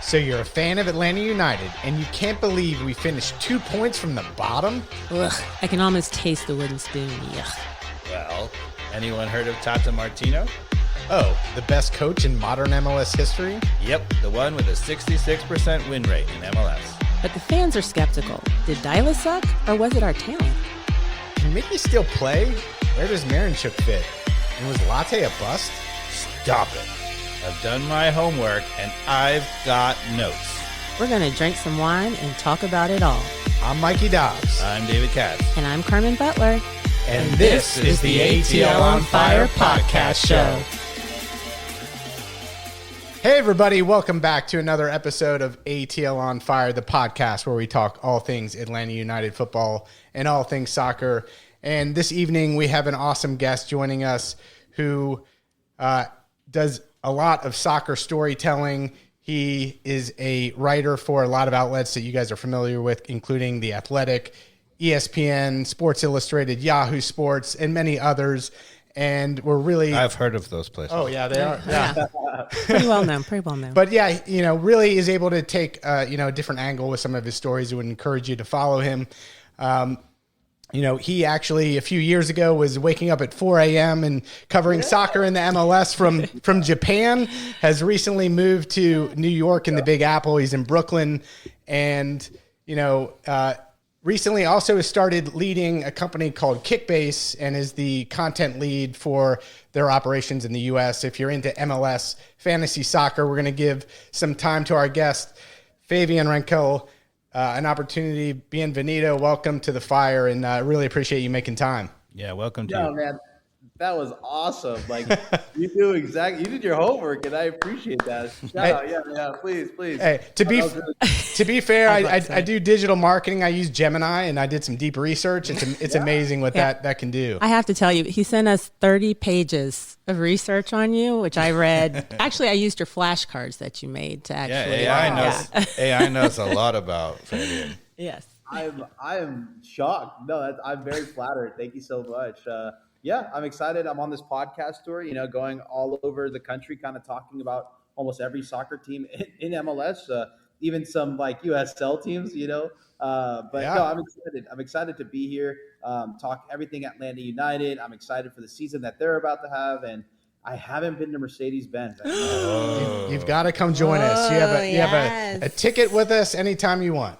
So you're a fan of Atlanta United, and you can't believe we finished 2 points from the bottom? Ugh, I can almost taste the wooden spoon. Yuck. Well, anyone heard of Tata Martino? Oh, the best coach in modern MLS history? Yep, the one with a 66% win rate in MLS. But the fans are skeptical. Did Dyla suck, or was it our talent? Can Mickey still play? Where does Marinchuk fit? And was Latte a bust? Stop it. I've done my homework, and I've got notes. We're going to drink some wine and talk about it all. I'm Mikey Dobbs. I'm David Katz. And I'm Carmen Butler. And this is the ATL on Fire podcast show. Hey everybody, welcome back to another episode of ATL on Fire, the podcast where we talk all things Atlanta United football and all things soccer. And this evening we have an awesome guest joining us who does a lot of soccer storytelling. He is a writer for a lot of outlets that you guys are familiar with, including The Athletic, ESPN, Sports Illustrated, Yahoo Sports, and many others. And we're really... I've heard of those places. Oh, yeah, they are. Yeah. Pretty well known. But yeah, really is able to take, a different angle with some of his stories. I would encourage you to follow him. He actually a few years ago was waking up at 4 a.m. and covering soccer in the MLS from Japan, has recently moved to New York in the Big Apple. He's in Brooklyn and, recently also has started leading a company called Kickbase and is the content lead for their operations in the U.S. If you're into MLS fantasy soccer, we're going to give some time to our guest, Favian Renkel, an opportunity. Bienvenido. Welcome to the Fire, and I really appreciate you making time. Yeah, welcome to No, you. man, that was awesome. Like you did your homework, and I appreciate that. Shout out, yeah, please. Hey, to be fair, I do digital marketing. I use Gemini, and I did some deep research. It's amazing what that can do. I have to tell you, he sent us 30 pages of research on you, which I read. Actually, I used your flashcards that you made to actually. Yeah, AI knows a lot about Fabian. Yes. I am shocked. No, I'm very flattered. Thank you so much. Yeah, I'm excited. I'm on this podcast tour, going all over the country, kind of talking about almost every soccer team in MLS, even some like USL teams, No, I'm excited. I'm excited to be here, talk everything Atlanta United. I'm excited for the season that they're about to have, and I haven't been to Mercedes-Benz. You've got to come join us. You have a ticket with us anytime you want.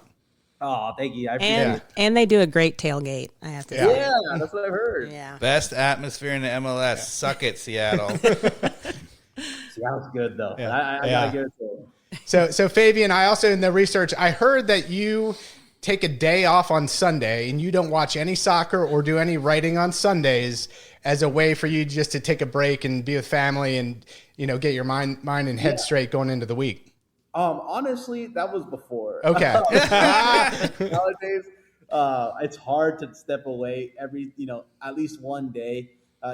Oh, thank you. I appreciate it. And they do a great tailgate, I have to say. Yeah, that's what I've heard. Yeah. Best atmosphere in the MLS. Suck it, Seattle. Seattle's good, though. Yeah. I gotta give it to them. So Fabian, I also in the research, I heard that you take a day off on Sunday and you don't watch any soccer or do any writing on Sundays as a way for you just to take a break and be with family and, get your mind and head straight going into the week. Honestly, that was before. Okay. Nowadays, it's hard to step away at least one day.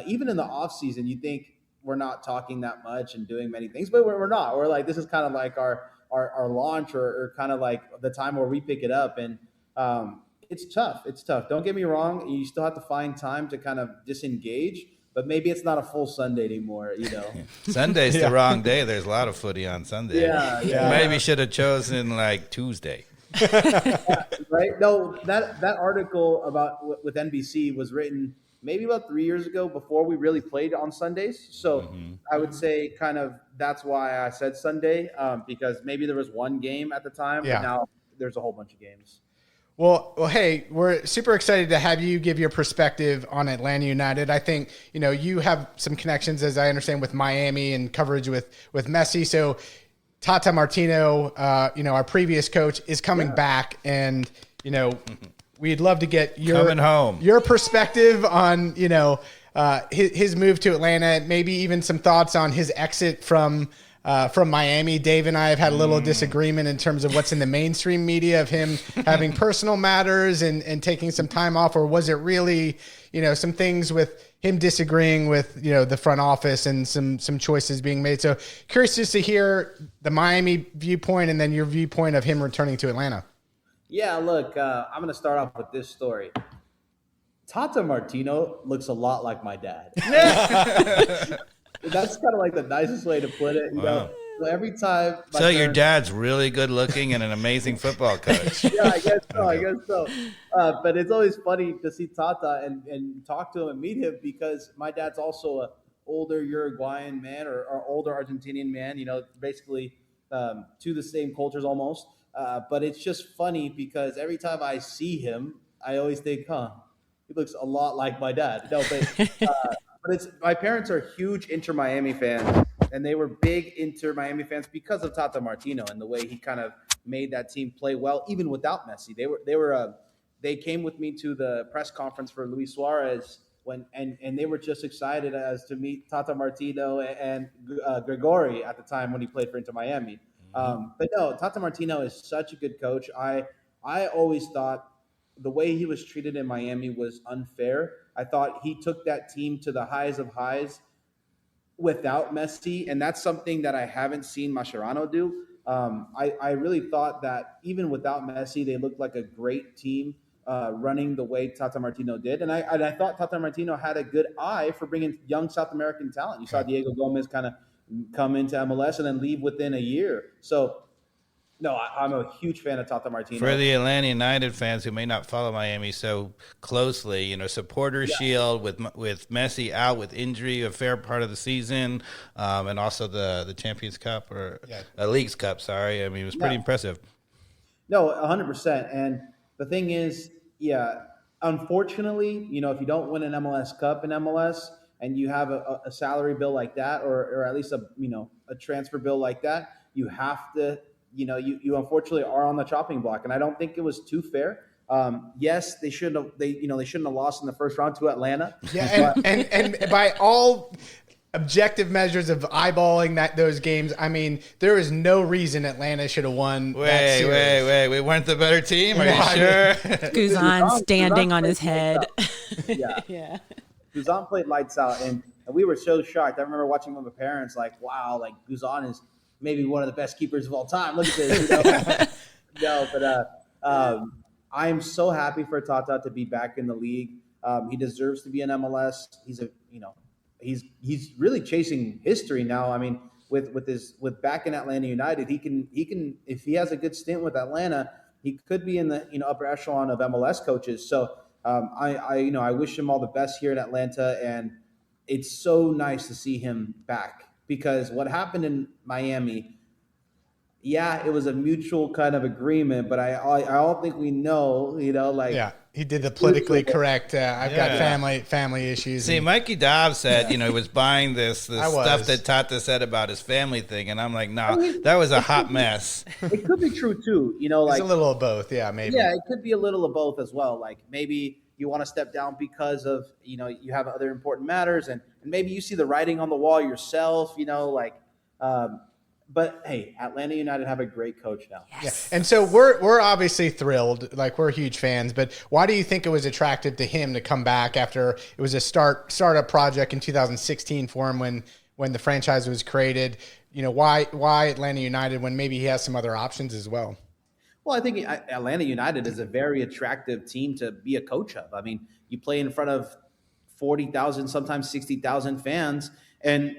Even in the off season, you think we're not talking that much and doing many things, but we're not. We're like, this is kind of like our launch or kind of like the time where we pick it up. And it's tough. It's tough. Don't get me wrong. You still have to find time to kind of disengage. But maybe it's not a full Sunday anymore, Sunday's the wrong day. There's a lot of footy on Sunday. Yeah. Maybe should have chosen like Tuesday. Right? No, that article with NBC was written maybe about 3 years ago before we really played on Sundays. So I would say kind of that's why I said Sunday, because maybe there was one game at the time, but now there's a whole bunch of games. Well, hey, we're super excited to have you give your perspective on Atlanta United. I think, you have some connections, as I understand, with Miami and coverage with Messi. So Tata Martino, our previous coach, is coming back, and, we'd love to get your perspective on, his move to Atlanta, maybe even some thoughts on his exit from Miami. Dave and I have had a little disagreement in terms of what's in the mainstream media of him having personal matters and taking some time off, or was it really, some things with him disagreeing with, the front office and some choices being made. So curious just to hear the Miami viewpoint and then your viewpoint of him returning to Atlanta. Yeah, look, I'm going to start off with this story. Tata Martino looks a lot like my dad. That's kind of like the nicest way to put it. So every time. So your dad's really good looking and an amazing football coach. Yeah, I guess so. I guess so. But it's always funny to see Tata and talk to him and meet him because my dad's also a older Uruguayan man or older Argentinian man. Basically to the same cultures almost. But it's just funny because every time I see him, I always think, he looks a lot like my dad. No, but it's my parents are huge Inter Miami fans, and they were big Inter Miami fans because of Tata Martino and the way he kind of made that team play well, even without Messi. They came with me to the press conference for Luis Suarez and they were just excited as to meet Tata Martino and Gregori at the time when he played for Inter Miami. But no, Tata Martino is such a good coach. I always thought the way he was treated in Miami was unfair. I thought he took that team to the highs of highs without Messi, and that's something that I haven't seen Mascherano do. I really thought that even without Messi, they looked like a great team running the way Tata Martino did. And I thought Tata Martino had a good eye for bringing young South American talent. You saw Diego Gomez kind of come into MLS and then leave within a year. So, no, I'm a huge fan of Tata Martino. For the Atlanta United fans who may not follow Miami so closely, Supporters Shield with Messi out with injury a fair part of the season, and also the Champions Cup or Leagues Cup. Sorry, I mean it was pretty impressive. No, 100%. And the thing is, unfortunately, if you don't win an MLS Cup in MLS and you have a salary bill like that, or at least a transfer bill like that, you have to. You unfortunately are on the chopping block, and I don't think it was too fair. Yes, they shouldn't have lost in the first round to Atlanta. Yeah, and by all objective measures of eyeballing those games, I mean, there is no reason Atlanta should have won. Wait, we weren't the better team. Are you sure? Guzan standing on his head. Yeah. Guzan played lights out, and we were so shocked. I remember watching with my parents, like, wow, like Guzan is maybe one of the best keepers of all time. Look at this. No, but I am so happy for Tata to be back in the league. He deserves to be in MLS. He's really chasing history now. I mean, with back in Atlanta United, he can if he has a good stint with Atlanta, he could be in the upper echelon of MLS coaches. So I wish him all the best here in Atlanta, and it's so nice to see him back. Because what happened in Miami, it was a mutual kind of agreement, but I all think we know, he did the politically correct. I've got family issues. See, Mikey Dobbs said, he was buying this stuff that Tata said about his family thing, and I'm like, no, that was a hot mess. It could be true too, it's a little of both, maybe. Yeah, it could be a little of both as well. Like maybe you want to step down because of you have other important matters, and maybe you see the writing on the wall yourself. But hey, Atlanta United have a great coach now. Yes. Yeah. And so we're obviously thrilled, like we're huge fans. But why do you think it was attractive to him to come back after it was a startup project in 2016 for him when the franchise was created? Why Atlanta United when maybe he has some other options as well? Well, I think Atlanta United is a very attractive team to be a coach of. I mean, you play in front of 40,000, sometimes 60,000 fans, and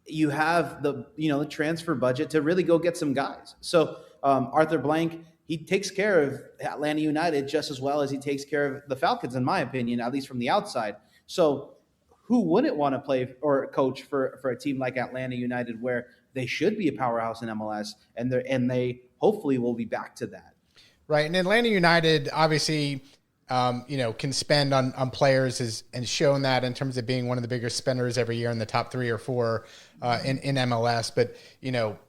you have the transfer budget to really go get some guys. So Arthur Blank, he takes care of Atlanta United just as well as he takes care of the Falcons, in my opinion, at least from the outside. So who wouldn't want to play or coach for a team like Atlanta United, where they should be a powerhouse in MLS, and they hopefully will be back to that. Right. And Atlanta United obviously, can spend on players and shown that in terms of being one of the biggest spenders every year in the top 3 or 4 in MLS. But,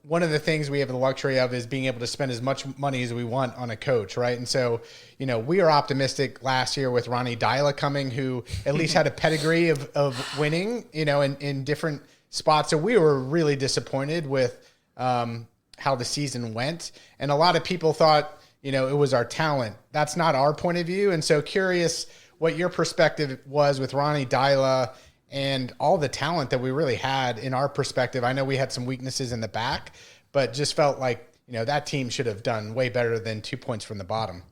one of the things we have the luxury of is being able to spend as much money as we want on a coach. Right. And so, we are optimistic last year with Ronnie Dyla coming, who at least had a pedigree of winning, in different spots. So we were really disappointed with how the season went. And a lot of people thought, it was our talent. That's not our point of view. And so curious what your perspective was with Ronnie Dyla and all the talent that we really had in our perspective. I know we had some weaknesses in the back, but just felt like, that team should have done way better than 2 points from the bottom.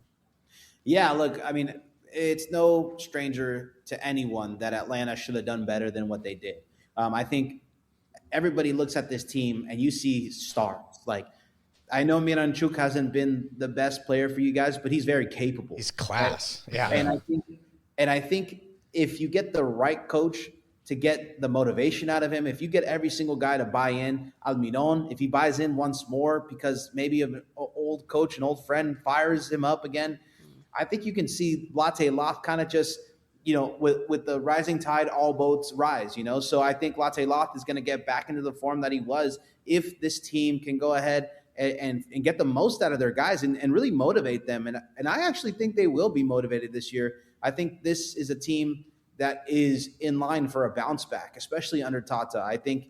Yeah, look, I mean, it's no stranger to anyone that Atlanta should have done better than what they did. I think everybody looks at this team and you see stars. Like, I know Miranchuk hasn't been the best player for you guys, but he's very capable. He's class. Right? Yeah. And I think if you get the right coach to get the motivation out of him, if you get every single guy to buy in, Almiron, if he buys in once more because maybe an old coach, an old friend fires him up again, I think you can see Latte Loth kind of just, with the rising tide, all boats rise, So I think Latte Loth is going to get back into the form that he was if this team can go ahead and get the most out of their guys and really motivate them. And I actually think they will be motivated this year. I think this is a team that is in line for a bounce back, especially under Tata. I think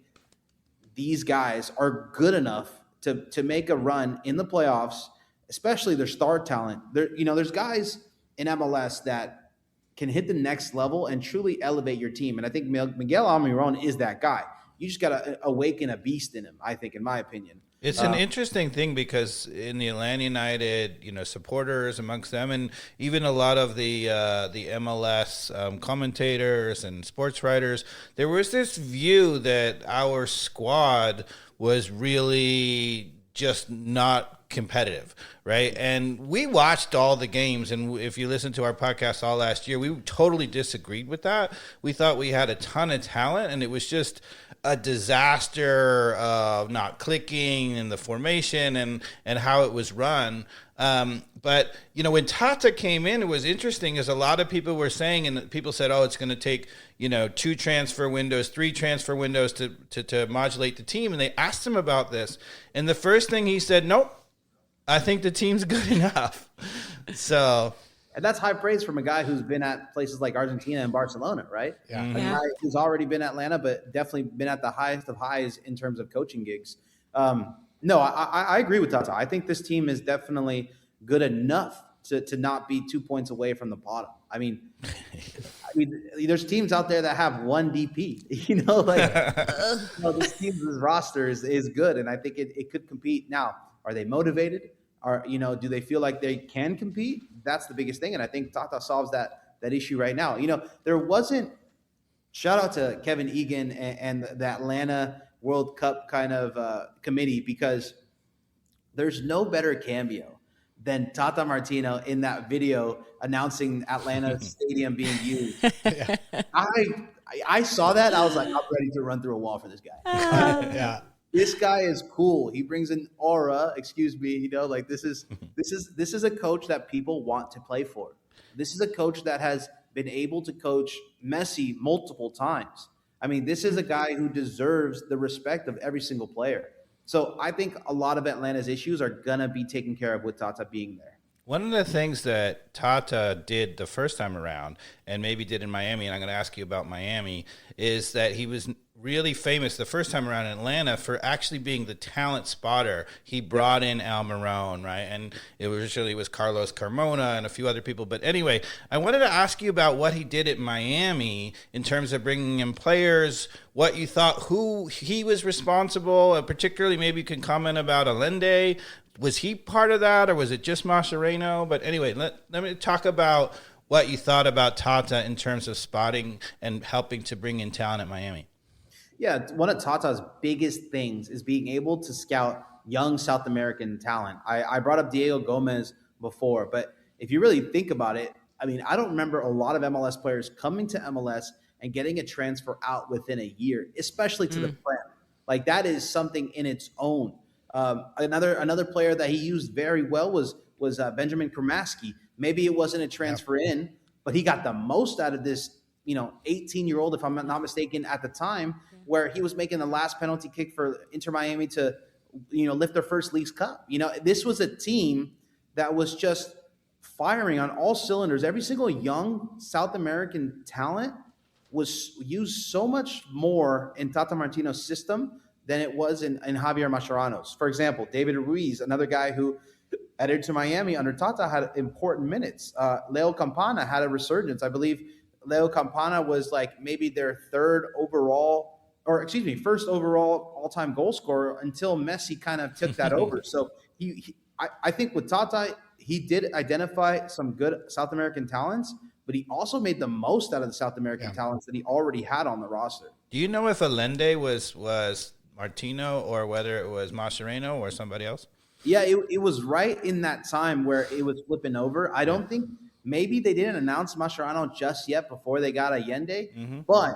these guys are good enough to make a run in the playoffs, especially their star talent. There's guys in MLS that can hit the next level and truly elevate your team. And I think Miguel Almiron is that guy. You just got to awaken a beast in him, I think, in my opinion. It's an interesting thing because in the Atlanta United, supporters amongst them, and even a lot of the MLS commentators and sports writers, there was this view that our squad was really just not competitive, right? And we watched all the games, and if you listen to our podcast all last year, we totally disagreed with that. We thought we had a ton of talent, and it was just a disaster of not clicking in the formation and how it was run. But, when Tata came in, it was interesting as a lot of people were saying, and people said, it's going to take, 2 transfer windows, 3 transfer windows to modulate the team. And they asked him about this. And the first thing he said, nope, I think the team's good enough. So... And that's high praise from a guy who's been at places like Argentina and Barcelona, right? Yeah. A guy who's already been at Atlanta, but definitely been at the highest of highs in terms of coaching gigs. No, I agree with Tata. I think this team is definitely good enough to not be 2 points away from the bottom. I mean, there's teams out there that have one DP. This team's roster is good, and I think it could compete. Now, are they motivated? Do they feel like they can compete? That's the biggest thing. And I think Tata solves that issue right now. There wasn't, shout out to Kevin Egan and the Atlanta World Cup kind of committee, because there's no better cameo than Tata Martino in that video announcing Atlanta Stadium being used. Yeah. I saw that. I was like, I'm ready to run through a wall for this guy. Yeah. This guy is cool. He brings an aura. Excuse me. This is a coach that people want to play for. This is a coach that has been able to coach Messi multiple times. I mean, this is a guy who deserves the respect of every single player. So I think a lot of Atlanta's issues are gonna be taken care of with Tata being there. One of the things that Tata did the first time around, and maybe did in Miami, and I'm going to ask you about Miami, is that he was really famous the first time around in Atlanta for actually being the talent spotter. He brought in Almiron, right? And it was Carlos Carmona and a few other people. But anyway, I wanted to ask you about what he did at Miami in terms of bringing in players, what you thought, who he was responsible, particularly maybe you can comment about Allende. Was he part of that, or was it just Mascherano? But anyway, let me talk about what you thought about Tata in terms of spotting and helping to bring in talent at Miami. Yeah, one of Tata's biggest things is being able to scout young South American talent. I brought up Diego Gomez before, but if you really think about it, I mean, I don't remember a lot of MLS players coming to MLS and getting a transfer out within a year, especially to the Prem. Like, that is something in its own. Another player that he used very well was Benjamin Kramaski. Maybe it wasn't a transfer in, but he got the most out of this, 18-year-old, if I'm not mistaken, at the time, where he was making the last penalty kick for Inter Miami to, lift their first Leagues Cup. This was a team that was just firing on all cylinders. Every single young South American talent was used so much more in Tata Martino's system than it was in Javier Mascherano's. For example, David Ruiz, another guy who entered to Miami under Tata, had important minutes. Leo Campana had a resurgence. I believe Leo Campana was like maybe their first overall all-time goal scorer until Messi kind of took that over. So I think with Tata, he did identify some good South American talents, but he also made the most out of the South American talents that he already had on the roster. Do you know if Allende was Martino or whether it was Mascherano or somebody else? Yeah, it was right in that time where it was flipping over. I don't think maybe they didn't announce Mascherano just yet before they got Allende, but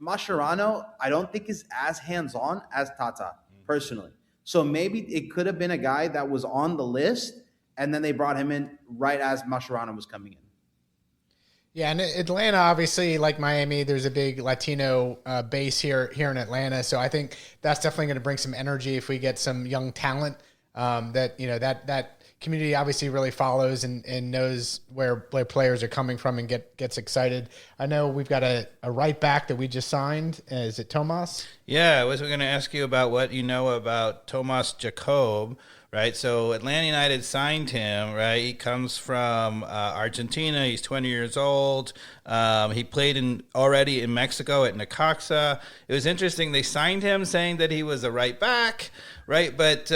Mascherano I don't think is as hands-on as Tata personally. So maybe it could have been a guy that was on the list, and then they brought him in right as Mascherano was coming in. Yeah, and Atlanta, obviously, like Miami, there's a big Latino base here in Atlanta. So I think that's definitely going to bring some energy if we get some young talent that community obviously really follows and knows where players are coming from and gets excited. I know we've got a right back that we just signed. Is it Tomas? Yeah, I was going to ask you about what you know about Tomas Jacob. Right, so Atlanta United signed him, right? He comes from Argentina. He's 20 years old. He played already in Mexico at Necaxa. It was interesting. They signed him saying that he was a right back, right? But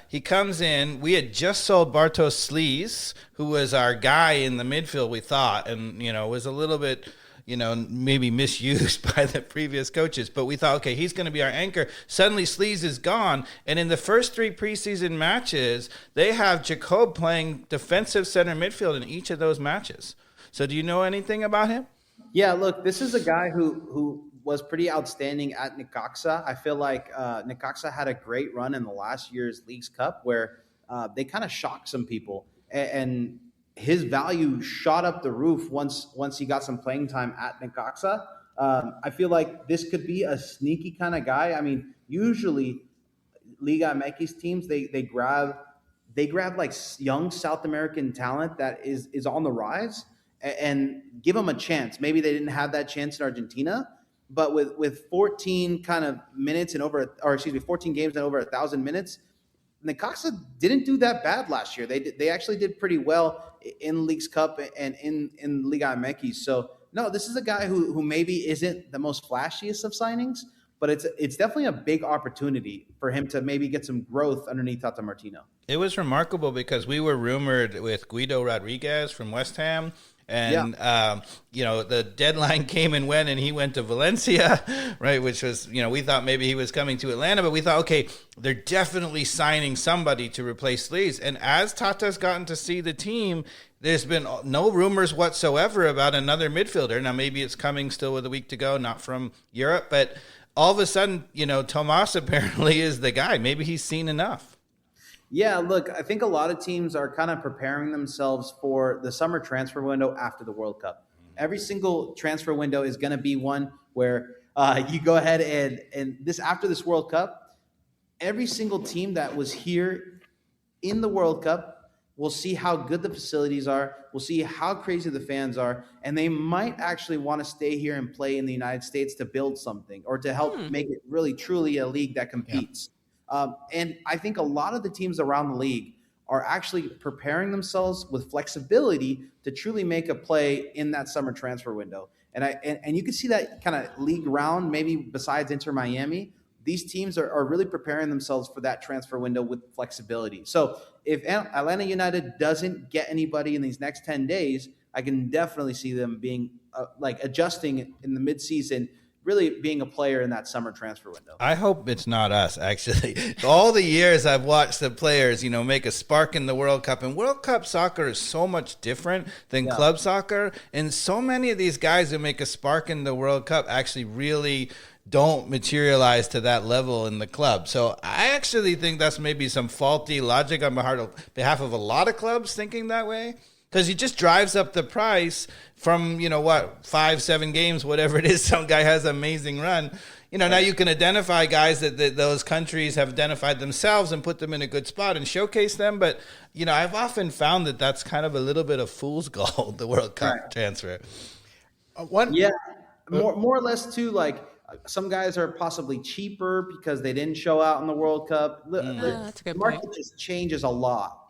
he comes in. We had just sold Bartosz Slisz, who was our guy in the midfield, we thought, and, was a little bit – maybe misused by the previous coaches. But we thought, okay, he's going to be our anchor. Suddenly, Slisz is gone. And in the first 3 preseason matches, they have Jacob playing defensive center midfield in each of those matches. So do you know anything about him? Yeah, look, this is a guy who was pretty outstanding at Necaxa. I feel like Necaxa had a great run in the last year's Leagues Cup where they kind of shocked some people. And his value shot up the roof once he got some playing time at Necaxa. I feel like this could be a sneaky kind of guy. I mean, usually Liga MX teams they grab like young South American talent that is on the rise and give them a chance. Maybe they didn't have that chance in Argentina, but with 14 kind of minutes and 14 games and over 1,000 minutes. Necaxa didn't do that bad last year. They actually did pretty well in Leagues Cup and in Liga MX. So no, this is a guy who maybe isn't the most flashiest of signings, but it's definitely a big opportunity for him to maybe get some growth underneath Tata Martino. It was remarkable because we were rumored with Guido Rodriguez from West Ham. And, the deadline came and went, and he went to Valencia, right, which was, we thought maybe he was coming to Atlanta, but we thought, okay, they're definitely signing somebody to replace Slisz. And as Tata's gotten to see the team, there's been no rumors whatsoever about another midfielder. Now, maybe it's coming still with a week to go, not from Europe, but all of a sudden, Tomas apparently is the guy. Maybe he's seen enough. Yeah, look, I think a lot of teams are kind of preparing themselves for the summer transfer window after the World Cup. Every single transfer window is going to be one where you go ahead and this after this World Cup, every single team that was here in the World Cup will see how good the facilities are, will see how crazy the fans are, and they might actually want to stay here and play in the United States to build something or to help make it really truly a league that competes. Yeah. And I think a lot of the teams around the league are actually preparing themselves with flexibility to truly make a play in that summer transfer window. And you can see that kind of league round, maybe besides Inter Miami, these teams are really preparing themselves for that transfer window with flexibility. So if Atlanta United doesn't get anybody in these next 10 days, I can definitely see them being adjusting in the midseason, really being a player in that summer transfer window. I hope it's not us, actually. All the years I've watched the players, make a spark in the World Cup. And World Cup soccer is so much different than club soccer. And so many of these guys who make a spark in the World Cup actually really don't materialize to that level in the club. So I actually think that's maybe some faulty logic on behalf of a lot of clubs thinking that way. Because he just drives up the price from, 5-7 games, whatever it is. Some guy has an amazing run. Now you can identify guys that those countries have identified themselves and put them in a good spot and showcase them. But, I've often found that that's kind of a little bit of fool's gold, the World Cup transfer. More or less, too, like some guys are possibly cheaper because they didn't show out in the World Cup. That's a good the market point. just changes a lot.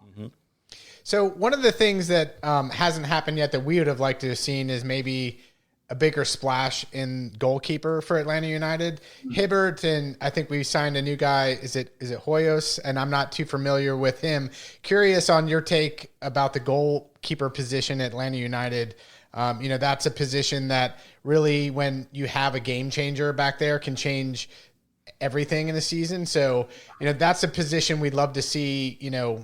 So one of the things that hasn't happened yet that we would have liked to have seen is maybe a bigger splash in goalkeeper for Atlanta United. Hibbert, and I think we signed a new guy. Is it Hoyos? And I'm not too familiar with him. Curious on your take about the goalkeeper position at Atlanta United. That's a position that really, when you have a game changer back there, can change everything in the season. So, that's a position we'd love to see,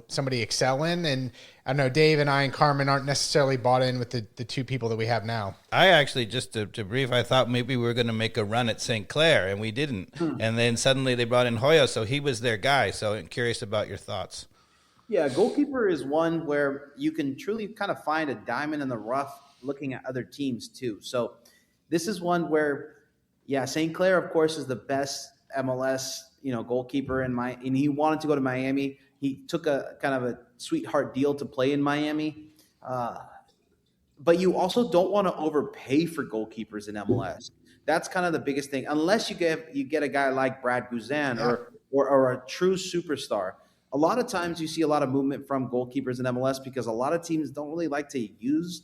somebody excel in. And I know Dave and I and Carmen aren't necessarily bought in with the two people that we have now. I actually, just to brief, I thought maybe we were going to make a run at St. Clair, and we didn't. And then suddenly they brought in Hoyo, so he was their guy. So I'm curious about your thoughts. Yeah, goalkeeper is one where you can truly kind of find a diamond in the rough looking at other teams too. So this is one where, St. Clair, of course, is the best MLS, goalkeeper and he wanted to go to Miami. He took a kind of a sweetheart deal to play in Miami. But you also don't want to overpay for goalkeepers in MLS. That's kind of the biggest thing. Unless you get a guy like Brad Guzan or a true superstar. A lot of times you see a lot of movement from goalkeepers in MLS because a lot of teams don't really like to use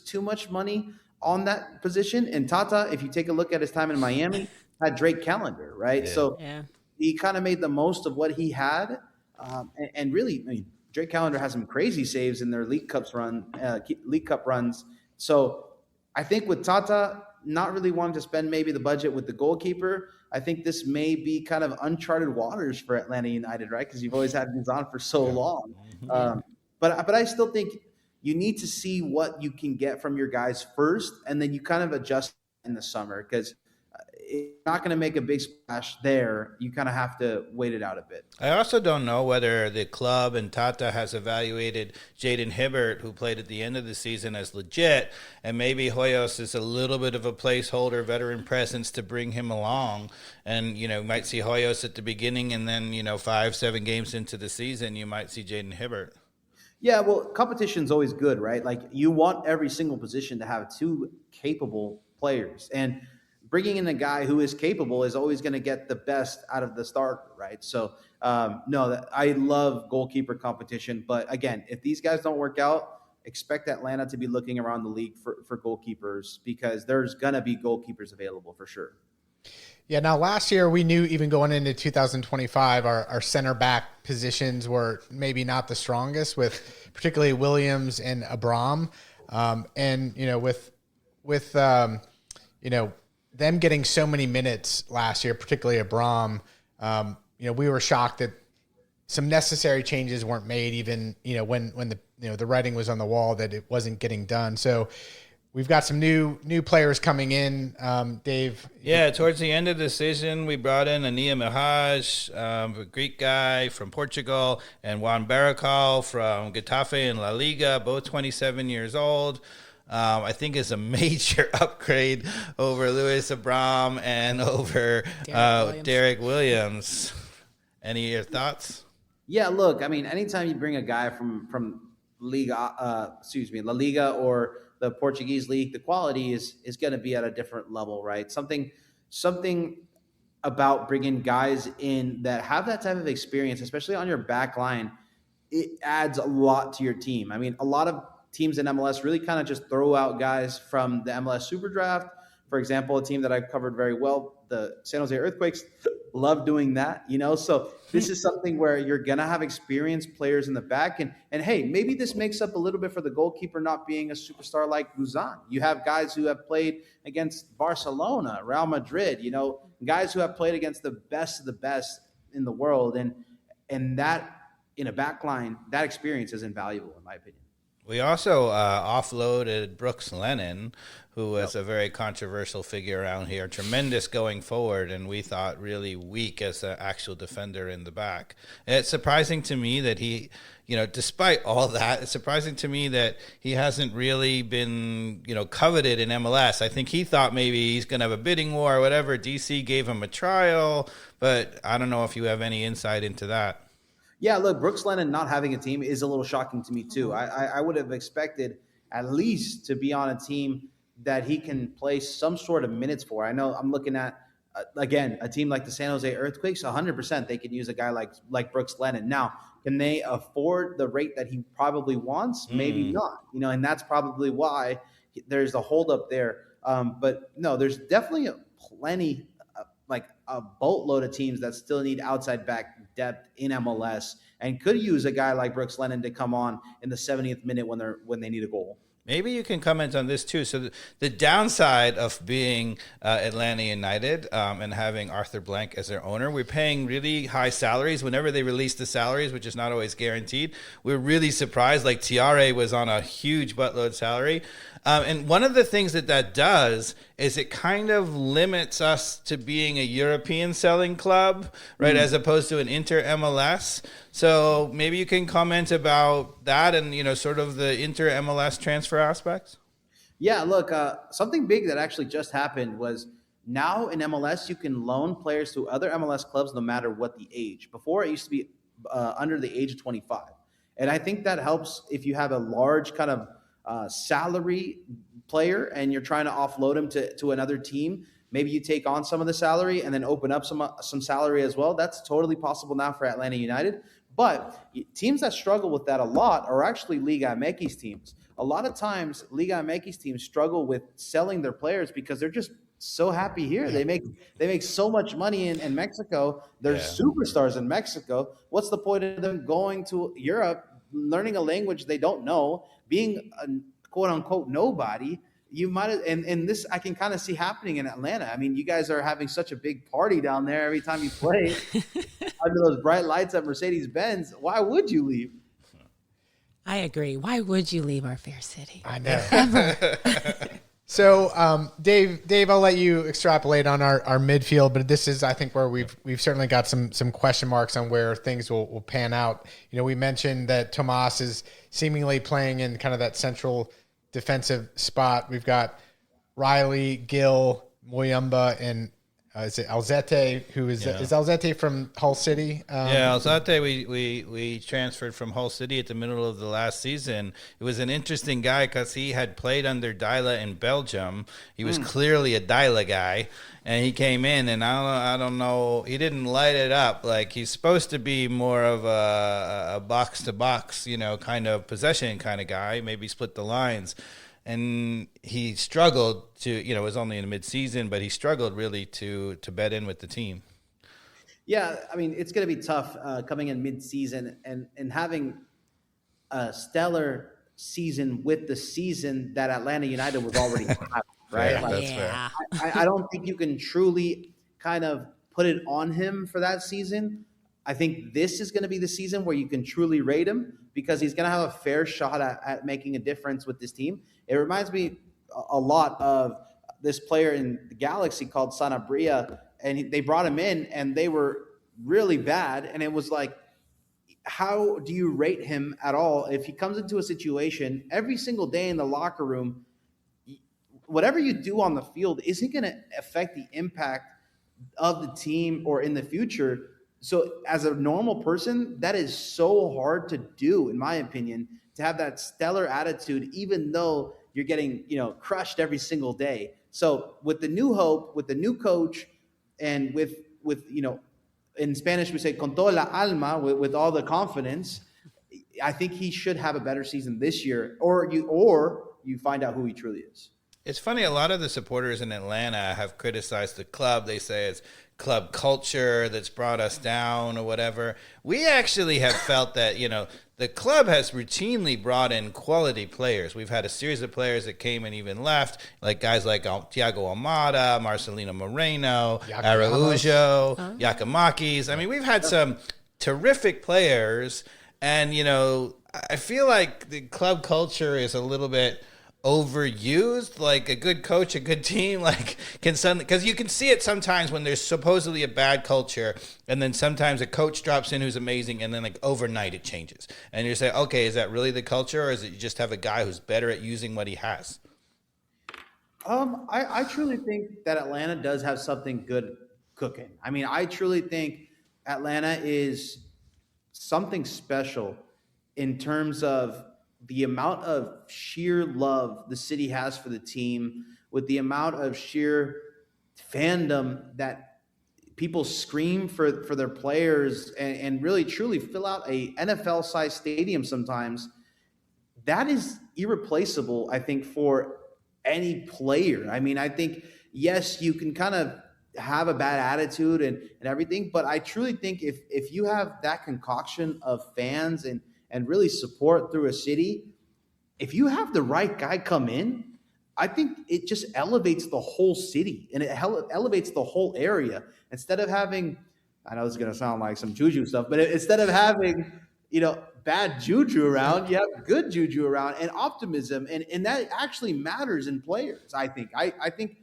too much money on that position. And Tata, if you take a look at his time in Miami, had Drake Callender, right? Yeah. So he kind of made the most of what he had. And really, Drake Callender has some crazy saves in their League Cup runs. So I think with Tata not really wanting to spend maybe the budget with the goalkeeper, I think this may be kind of uncharted waters for Atlanta United, right? Because you've always had Guzan for so long. But I still think you need to see what you can get from your guys first, and then you kind of adjust in the summer because it's not going to make a big splash there. You kind of have to wait it out a bit. I also don't know whether the club and Tata has evaluated Jaden Hibbert, who played at the end of the season, as legit, and maybe Hoyos is a little bit of a placeholder veteran presence to bring him along. And, might see Hoyos at the beginning, and then, 5-7 games into the season, you might see Jaden Hibbert. Yeah, well, competition's always good, right? Like, you want every single position to have two capable players. And bringing in a guy who is capable is always going to get the best out of the starter, right? So, I love goalkeeper competition. But again, if these guys don't work out, expect Atlanta to be looking around the league for goalkeepers because there's going to be goalkeepers available for sure. Yeah, now last year we knew even going into 2025, our center back positions were maybe not the strongest, with particularly Williams and Abram. With them getting so many minutes last year, particularly Abram, we were shocked that some necessary changes weren't made, even, when the writing was on the wall that it wasn't getting done. So we've got some new players coming in, Dave. Yeah, towards the end of the season, we brought in Ania Mihaj, a Greek guy from Portugal, and Juan Barracal from Getafe in La Liga, both 27 years old. I think is a major upgrade over Luis Abram and over Derek Williams. Any of your thoughts? Yeah, look, anytime you bring a guy from La Liga or the Portuguese league, the quality is going to be at a different level, right? Something about bringing guys in that have that type of experience, especially on your back line, it adds a lot to your team. A lot of teams in MLS really kind of just throw out guys from the MLS Super Draft. For example, a team that I've covered very well, the San Jose Earthquakes, love doing that, So this is something where you're going to have experienced players in the back. And hey, maybe this makes up a little bit for the goalkeeper not being a superstar like Guzan. You have guys who have played against Barcelona, Real Madrid, guys who have played against the best of the best in the world. And that, in a back line, that experience is invaluable, in my opinion. We also offloaded Brooks Lennon, who was a very controversial figure around here, tremendous going forward, and we thought really weak as an actual defender in the back. And it's surprising to me that he, despite all that, it's surprising to me that he hasn't really been, coveted in MLS. I think he thought maybe he's going to have a bidding war or whatever. DC gave him a trial, but I don't know if you have any insight into that. Yeah, look, Brooks Lennon not having a team is a little shocking to me too. I would have expected at least to be on a team that he can play some sort of minutes for. I know I'm looking at, again, a team like the San Jose Earthquakes, 100% they could use a guy like Brooks Lennon. Now, can they afford the rate that he probably wants? Maybe not, and that's probably why there's a holdup there. But no, there's definitely plenty, like a boatload of teams that still need outside back depth in MLS and could use a guy like Brooks Lennon to come on in the 70th minute when they need a goal. Maybe you can comment on this too. So the downside of being Atlanta United and having Arthur Blank as their owner, we're paying really high salaries. Whenever they release the salaries, which is not always guaranteed, we're really surprised. Like Tiare was on a huge buttload salary. And one of the things that does is it kind of limits us to being a European selling club, right, as opposed to an Inter MLS. So maybe you can comment about that and, sort of the Inter MLS transfer aspects. Yeah, look, something big that actually just happened was now in MLS, you can loan players to other MLS clubs no matter what the age. Before, it used to be under the age of 25. And I think that helps if you have a large kind of salary player and you're trying to offload him to another team. Maybe you take on some of the salary and then open up some salary as well. That's totally possible now for Atlanta United. But teams that struggle with that a lot are actually Liga MX teams. A lot of times, Liga MX teams struggle with selling their players because they're just so happy here. They make so much money in Mexico. They're superstars in Mexico. What's the point of them going to Europe, learning a language they don't know, being a quote unquote nobody? You might, and this I can kind of see happening in Atlanta. I mean, you guys are having such a big party down there every time you play under those bright lights at Mercedes-Benz. Why would you leave? I agree. Why would you leave our fair city? I know. So, Dave, I'll let you extrapolate on our midfield, but this is, I think, where we've certainly got some question marks on where things will pan out. We mentioned that Tomas is seemingly playing in kind of that central defensive spot. We've got Riley, Gill, Muyumba, and is it Alzate? Who is Alzate from Hull City? Alzate. We transferred from Hull City at the middle of the last season. It was an interesting guy because he had played under Dyla in Belgium. He was clearly a Dyla guy, and he came in, and I don't know. He didn't light it up. Like, he's supposed to be more of a box to box, kind of possession kind of guy. Maybe split the lines. And he struggled to, it was only in mid-season, but he struggled really to bed in with the team. Yeah, I mean, it's going to be tough coming in mid-season and having a stellar season with the season that Atlanta United was already having, right? Yeah, that's fair. I don't think you can truly kind of put it on him for that season. I think this is going to be the season where you can truly rate him because he's going to have a fair shot at making a difference with this team. It reminds me a lot of this player in the Galaxy called Sanabria, and they brought him in, and they were really bad. And it was like, how do you rate him at all if he comes into a situation every single day in the locker room? Whatever you do on the field isn't going to affect the impact of the team or in the future. So as a normal person, that is so hard to do, in my opinion, to have that stellar attitude, even though you're getting, crushed every single day. So with the new hope, with the new coach, and with in Spanish we say con toda la alma, with all the confidence, I think he should have a better season this year, or you find out who he truly is. It's funny, a lot of the supporters in Atlanta have criticized the club. They say it's club culture that's brought us down or whatever. We actually have felt that, the club has routinely brought in quality players. We've had a series of players that came and even left, like guys like Thiago Almada, Marcelino Moreno, Araujo, Yakamakis. I mean, we've had some terrific players, and, I feel like the club culture is a little bit overused. Like, a good coach, a good team, like, can suddenly, because you can see it sometimes when there's supposedly a bad culture, and then sometimes a coach drops in who's amazing, and then like overnight it changes, and you say, okay, is that really the culture, or is it you just have a guy who's better at using what he has? I truly think that Atlanta does have something good cooking. I mean, I truly think Atlanta is something special in terms of the amount of sheer love the city has for the team, with the amount of sheer fandom that people scream for their players and really truly fill out a NFL-sized stadium sometimes. That is irreplaceable, I think, for any player. I mean, I think, yes, you can kind of have a bad attitude and everything, but I truly think if you have that concoction of fans and really support through a city, if you have the right guy come in, I think it just elevates the whole city and it elevates the whole area. Instead of having, I know this is going to sound like some juju stuff, but instead of having, bad juju around, you have good juju around and optimism. And that actually matters in players, I think. I think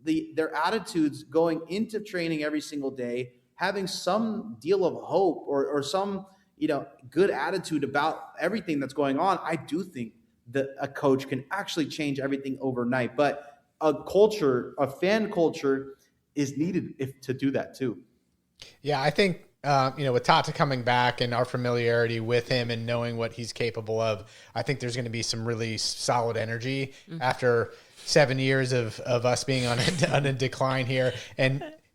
their attitudes going into training every single day, having some deal of hope or some, good attitude about everything that's going on, I do think that a coach can actually change everything overnight. But a fan culture is needed to do that too. Yeah, I think, with Tata coming back and our familiarity with him and knowing what he's capable of, I think there's going to be some really solid energy after 7 years of us being on a decline here.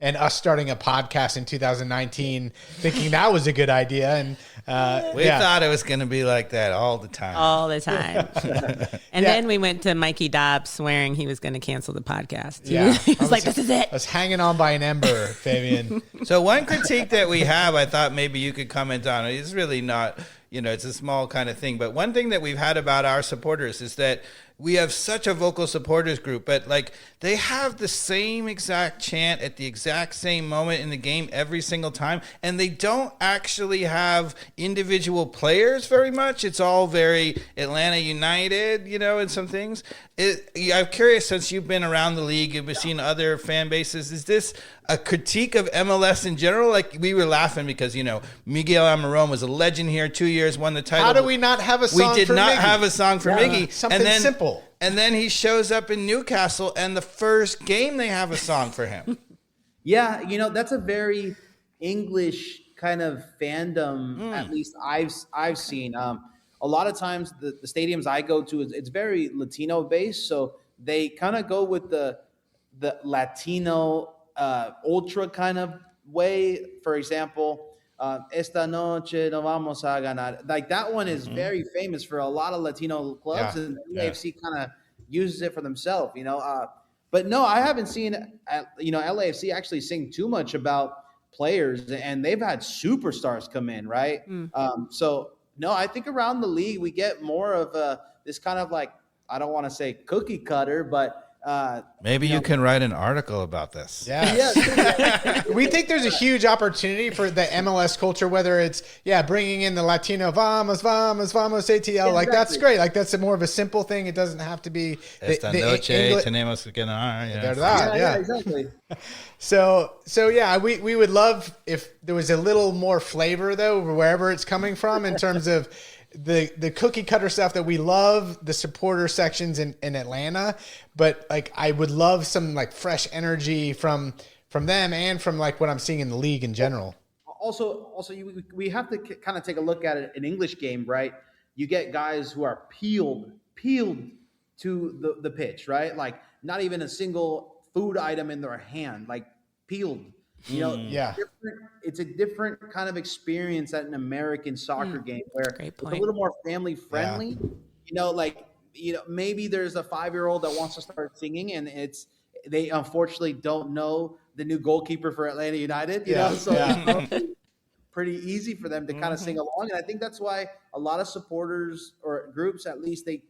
And us starting a podcast in 2019, thinking that was a good idea. And we thought it was going to be like that all the time. All the time. And then we went to Mikey Dobbs swearing he was going to cancel the podcast. Yeah. He was like, this is it. I was hanging on by an ember, Fabian. So one critique that we have, I thought maybe you could comment on. It's really not, it's a small kind of thing. But one thing that we've had about our supporters is that we have such a vocal supporters group, but they have the same exact chant at the exact same moment in the game every single time, and they don't actually have individual players very much. It's all very Atlanta United, in some things. I'm curious, since you've been around the league, you've seen other fan bases, is this a critique of MLS in general? Like, we were laughing because, Miguel Almiron was a legend here, 2 years, won the title. How do we not have a song for Miggy? We did not have a song for Miggy. Something simple. And then he shows up in Newcastle, and the first game they have a song for him. Yeah, that's a very English kind of fandom. At least I've seen. A lot of times the stadiums I go to, it's very Latino based, so they kind of go with the Latino ultra kind of way. For example, Esta noche no vamos a ganar. Like, that one is very famous for a lot of Latino clubs, and LAFC kind of uses it for themselves, But no, I haven't seen, LAFC actually sing too much about players, and they've had superstars come in, right? So no, I think around the league we get more of this kind of, like, I don't want to say cookie cutter, but maybe you can write an article about this. Yeah. We think there's a huge opportunity for the MLS culture, whether it's, bringing in the Latino vamos, ATL. Like, that's great. Like, that's more of a simple thing. It doesn't have to be Esta noche tenemos que ganar. Yeah, exactly. So we would love if there was a little more flavor, though, wherever it's coming from, in terms of the cookie cutter stuff that we love, the supporter sections in Atlanta, but I would love some fresh energy from them and from what I'm seeing in the league in general. Also, we have to kind of take a look at it, an English game, right? You get guys who are peeled to the pitch, right? Like, not even a single food item in their hand, peeled. It's a different kind of experience at an American soccer game where it's a little more family friendly. Maybe there's a 5-year-old that wants to start singing, and they unfortunately don't know the new goalkeeper for Atlanta United. It's pretty easy for them to kind of sing along, and I think that's why a lot of supporters or groups, at least, they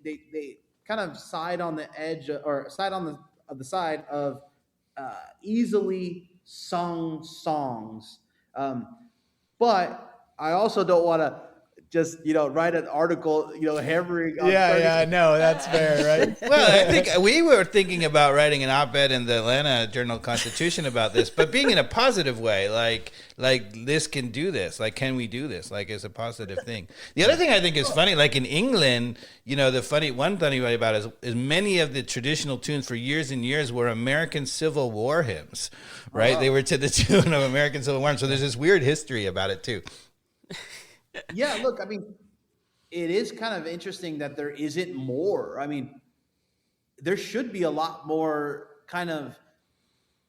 kind of side on the edge or side on the side of easily sung songs. But I also don't want to just, write an article, hammering on no, that's fair, right? Well, I think we were thinking about writing an op-ed in the Atlanta Journal-Constitution about this, but being in a positive way, like this can do this, can we do this? It's a positive thing. The other thing I think is funny, in England, one funny way about it is many of the traditional tunes for years and years were American Civil War hymns, right? They were to the tune of American Civil War. So there's this weird history about it too. Yeah, look, I mean, it is kind of interesting that there isn't more. I mean, there should be a lot more kind of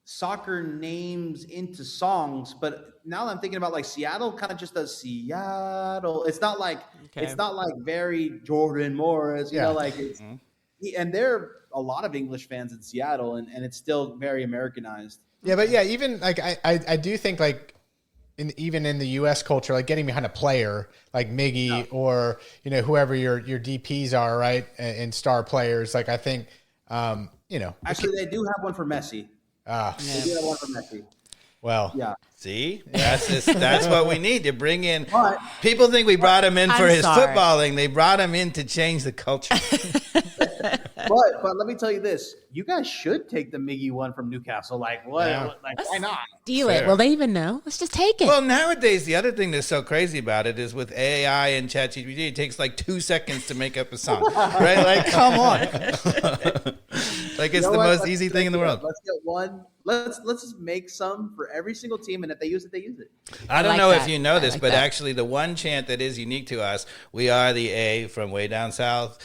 soccer names into songs, but now that I'm thinking about Seattle kind of just does Seattle. It's not it's not very Jordan Morris, it's, and there are a lot of English fans in Seattle, and it's still very Americanized. Yeah, but even I do think even in the U.S. culture, like getting behind a player like Miggy or, whoever your DPs are, right, and star players. Like I think, Actually, they do have one for Messi. They do have one for Messi. Well, yeah. See, that's what we need to bring in. People think we brought him in for his footballing. They brought him in to change the culture. But let me tell you this: you guys should take the Miggy one from Newcastle. Like what? Yeah. Like why not? Steal it. Will they even know? Let's just take it. Well, nowadays the other thing that's so crazy about it is with AI and ChatGPT, it takes like 2 seconds to make up a song, right? Like, come on, like it's the most easy thing in the world. Let's get one. Let's just make some for every single team, and if they use it, they use it. I don't know if you know this, but actually the one chant that is unique to us, "We are the A from way down south."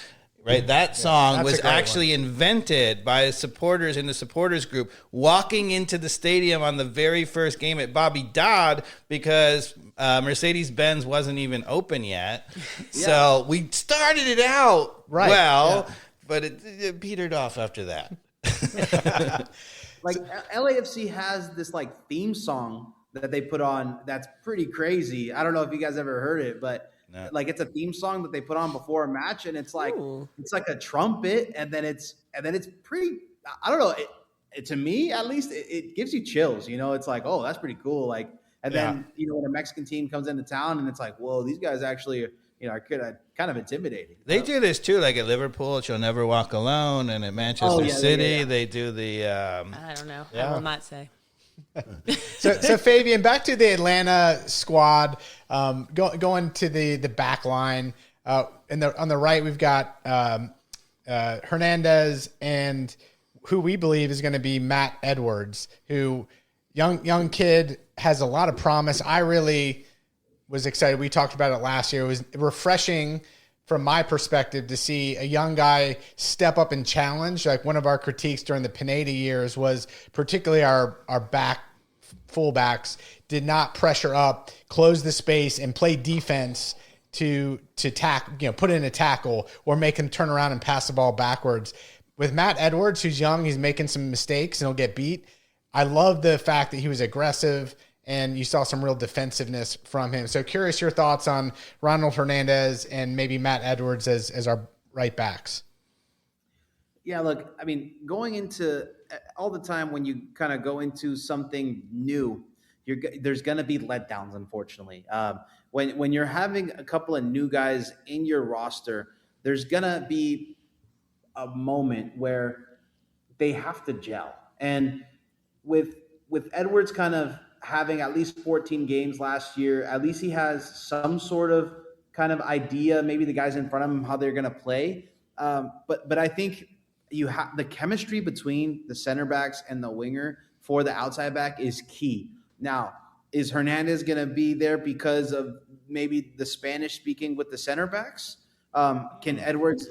Right, that song was actually invented by supporters in the supporters group walking into the stadium on the very first game at Bobby Dodd because Mercedes-Benz wasn't even open yet. So we started it out but it petered off after that. Like LAFC has this like theme song that they put on that's pretty crazy. I don't know if you guys ever heard it, but like it's a theme song that they put on before a match, and it's like it's like a trumpet, and then it's pretty. I don't know. It to me at least, it gives you chills. It's like, oh, that's pretty cool. Like, and then when a Mexican team comes into town, and it's like, whoa, these guys actually are kind of intimidating. They do this too, like at Liverpool, "She'll Never Walk Alone," and at Manchester City, they do the. I don't know. I will not say. So Fabian, back to the Atlanta squad. Going to the back line. On the right, we've got Hernandez and who we believe is going to be Matt Edwards, who young kid has a lot of promise. I really was excited. We talked about it last year. It was refreshing from my perspective to see a young guy step up and challenge. Like one of our critiques during the Pineda years was particularly our back fullbacks did not pressure up, close the space, and play defense to put in a tackle or make him turn around and pass the ball backwards. With Matt Edwards, who's young, he's making some mistakes and he'll get beat. I love the fact that he was aggressive and you saw some real defensiveness from him. So curious your thoughts on Ronald Hernandez and maybe Matt Edwards as our right backs. Yeah, look, I mean, going into all the time when you kind of go into something new, there's going to be letdowns, unfortunately. When you're having a couple of new guys in your roster, there's going to be a moment where they have to gel. And with Edwards kind of having at least 14 games last year, at least he has some sort of kind of idea, maybe the guys in front of him, how they're going to play. But I think you have the chemistry between the center backs and the winger for the outside back is key. Now, is Hernandez going to be there because of maybe the Spanish speaking with the center backs? Can Edwards,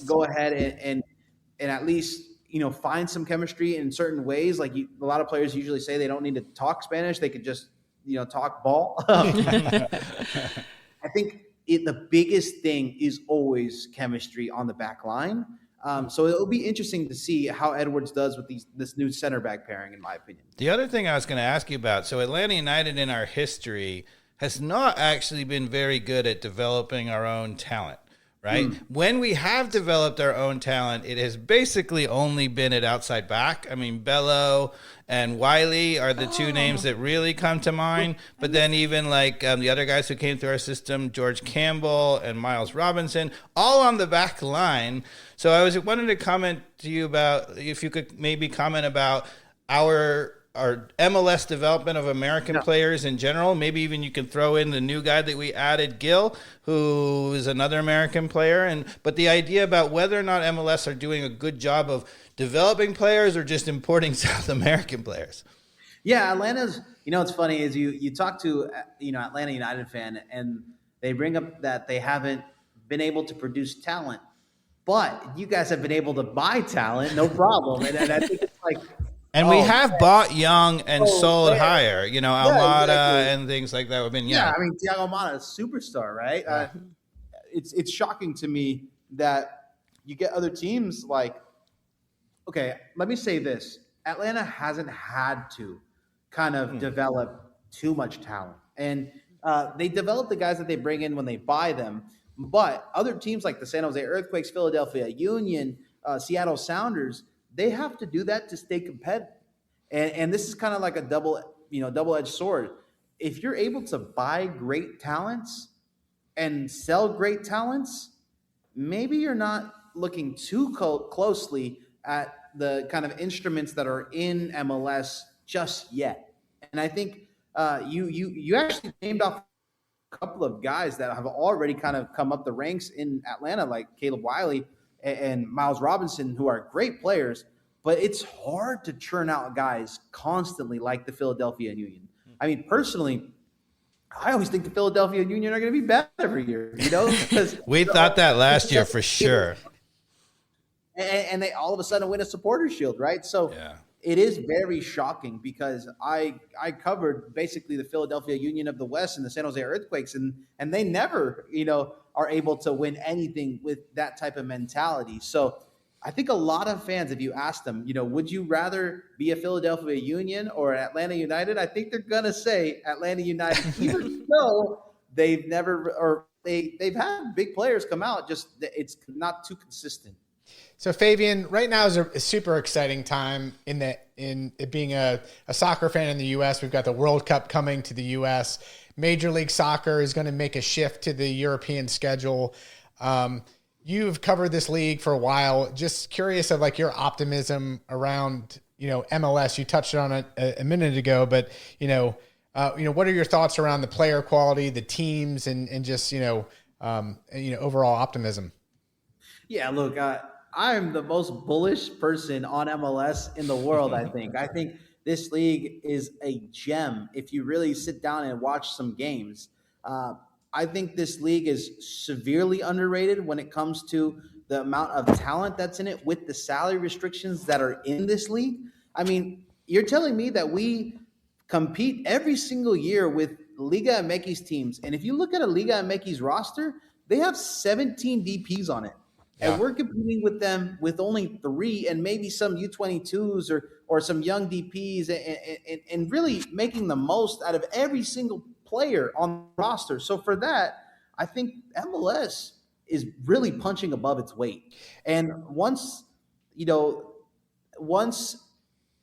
go ahead and at least, find some chemistry in certain ways? Like a lot of players usually say they don't need to talk Spanish. They could just, talk ball. I think the biggest thing is always chemistry on the back line. So it'll be interesting to see how Edwards does with this new center back pairing, in my opinion. The other thing I was going to ask you about, so Atlanta United in our history has not actually been very good at developing our own talent, right? When we have developed our own talent, it has basically only been at outside back. I mean, Bello and Wiley are the two names that really come to mind. But then even like the other guys who came through our system, George Campbell and Miles Robinson, all on the back line. So I wanted to comment to you about, if you could maybe comment about our MLS development of American players in general. Maybe even you can throw in the new guy that we added, Gil, who is another American player. But the idea about whether or not MLS are doing a good job of developing players or just importing South American players. Yeah, Atlanta's, what's funny is you talk to, Atlanta United fan, and they bring up that they haven't been able to produce talent, but you guys have been able to buy talent, no problem. And I think it's like, and we have bought young and sold higher, Almada and things like that. Yeah, I mean, Thiago Almada is a superstar, right? It's shocking to me that you get other teams like, okay, let me say this. Atlanta hasn't had to kind of develop too much talent. And they develop the guys that they bring in when they buy them. But other teams like the San Jose Earthquakes, Philadelphia Union, Seattle Sounders, they have to do that to stay competitive. And this is kind of like a double-edged sword. If you're able to buy great talents and sell great talents, maybe you're not looking too closely at the kind of instruments that are in MLS just yet. And I think you actually named off a couple of guys that have already kind of come up the ranks in Atlanta, like Caleb Wiley and Miles Robinson, who are great players. But it's hard to churn out guys constantly like the Philadelphia Union. I mean, personally, I always think the Philadelphia Union are going to be better every year, because we thought that last year for sure. And they all of a sudden win a Supporters Shield, right? So It is very shocking because I covered basically the Philadelphia Union of the West and the San Jose Earthquakes, and they never, are able to win anything with that type of mentality. So I think a lot of fans, if you ask them, would you rather be a Philadelphia Union or an Atlanta United? I think they're gonna say Atlanta United, even though they've had big players come out, just it's not too consistent. So Favian, right now is a super exciting time in it being a soccer fan in the U.S. We've got the World Cup coming to the U.S. Major League Soccer is going to make a shift to the European schedule. You've covered this league for a while. Just curious of like your optimism around, MLS. You touched on it a minute ago, but what are your thoughts around the player quality, the teams, and just overall optimism? Yeah, look, I'm the most bullish person on MLS in the world. I think this league is a gem if you really sit down and watch some games. I think this league is severely underrated when it comes to the amount of talent that's in it with the salary restrictions that are in this league. I mean, you're telling me that we compete every single year with Liga MX teams. And if you look at a Liga MX roster, they have 17 DPs on it. Yeah. And we're competing with them with only 3 and maybe some U22s or some young DPs and really making the most out of every single player on the roster. So for that, I think MLS is really punching above its weight. And once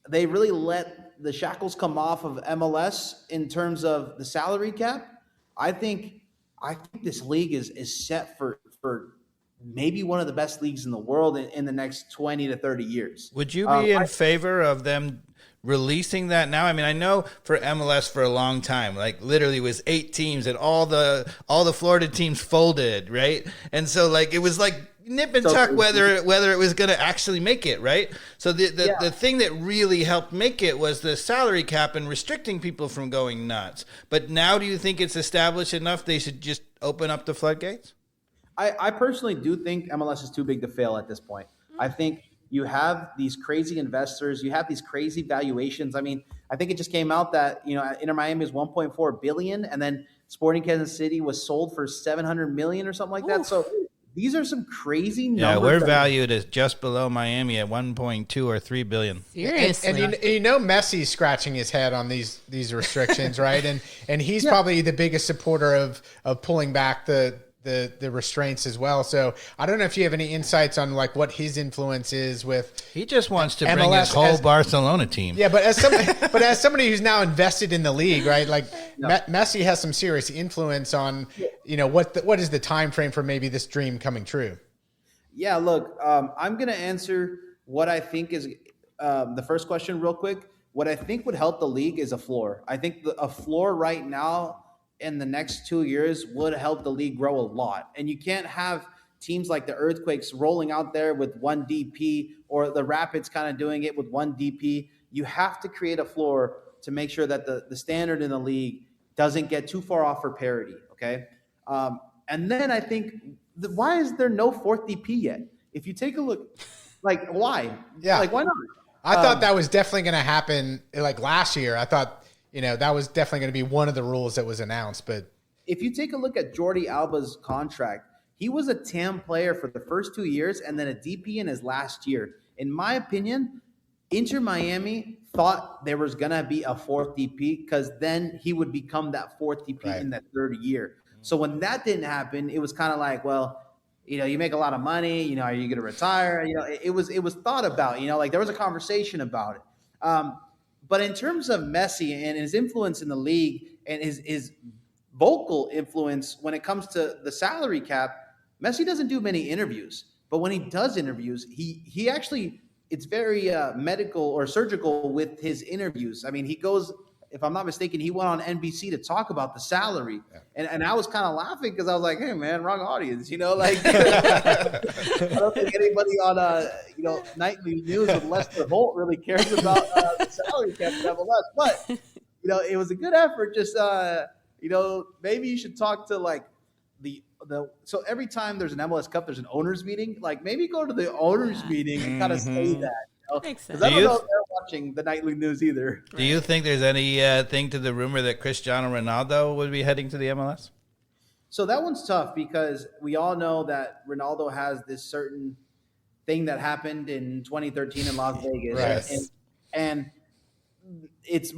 they really let the shackles come off of MLS in terms of the salary cap, I think this league is set for maybe one of the best leagues in the world in the next 20 to 30 years. Would you be in favor of them releasing that now? I mean, I know for MLS for a long time, like literally it was 8 teams and all the Florida teams folded, right? And so like it was like nip and tuck whether it was going to actually make it, right? So the thing that really helped make it was the salary cap and restricting people from going nuts. But now do you think it's established enough they should just open up the floodgates? I personally do think MLS is too big to fail at this point. I think you have these crazy investors. You have these crazy valuations. I mean, I think it just came out that, Inter Miami is $1.4 billion, and then Sporting Kansas City was sold for $700 million or something like that. So these are some crazy numbers. Yeah, we're valued as just below Miami at 1.2 or 3 billion. Seriously. And Messi's scratching his head on these restrictions, right? And he's probably the biggest supporter of pulling back the restraints as well. So I don't know if you have any insights on like what his influence is with. He just wants to MLS bring his whole Barcelona team. Yeah, but as somebody who's now invested in the league, right? Like Messi has some serious influence on, what is the time frame for maybe this dream coming true? Yeah, look, I'm going to answer what I think is the first question real quick. What I think would help the league is a floor. I think a floor right now in the next 2 years would help the league grow a lot. And you can't have teams like the Earthquakes rolling out there with one DP or the Rapids kind of doing it with one DP. You have to create a floor to make sure that the standard in the league doesn't get too far off for parity, okay? And then I think, why is there no 4th DP yet? If you take a look, like, why? Yeah. Like, why not? I thought that was definitely going to happen like last year. I thought – that was definitely going to be one of the rules that was announced. But if you take a look at Jordi Alba's contract, he was a TAM player for the first 2 years and then a DP in his last year. In my opinion, Inter Miami thought there was going to be a fourth DP because then he would become that fourth DP Right. in that third year. So when that didn't happen, it was kind of like, well, you make a lot of money, are you going to retire? It was thought about, like there was a conversation about it. But in terms of Messi and his influence in the league and his vocal influence when it comes to the salary cap, Messi doesn't do many interviews. But when he does interviews, he actually – it's very medical or surgical with his interviews. I mean, he goes, if I'm not mistaken, he went on NBC to talk about the salary. Yeah. And I was kind of laughing because I was like, hey, man, wrong audience. I don't think anybody on, nightly news with Lester Holt really cares about the salary cap in MLS. But, it was a good effort. Just, maybe you should talk to like so every time there's an MLS Cup, there's an owners meeting. Like maybe go to the owners meeting and kind of say that. Makes sense. Because I don't know if they're watching the nightly news either. Do you think there's any thing to the rumor that Cristiano Ronaldo would be heading to the MLS? So that one's tough because we all know that Ronaldo has this certain thing that happened in 2013 in Las Vegas, right. and it's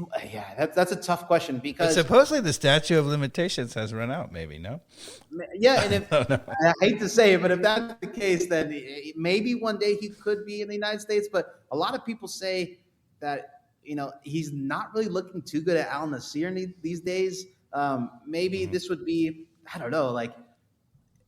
that's a tough question because but supposedly the statute of limitations has run out. Maybe no. Yeah, and I hate to say it, but if that's the case, then maybe one day he could be in the United States. But a lot of people say that he's not really looking too good at Al Nassr these days. Maybe this would be, I don't know, like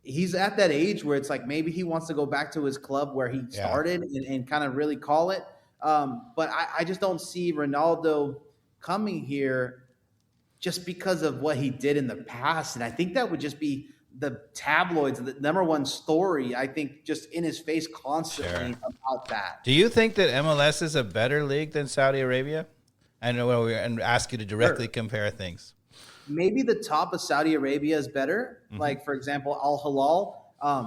he's at that age where it's like maybe he wants to go back to his club where he started and kind of really call it. But I just don't see Ronaldo coming here just because of what he did in the past. And I think that would just be the tabloids, the number one story, I think, just in his face constantly about that. Do you think that MLS is a better league than Saudi Arabia? I know and ask you to directly compare things. Maybe the top of Saudi Arabia is better. Mm-hmm. Like, for example, Al Hilal.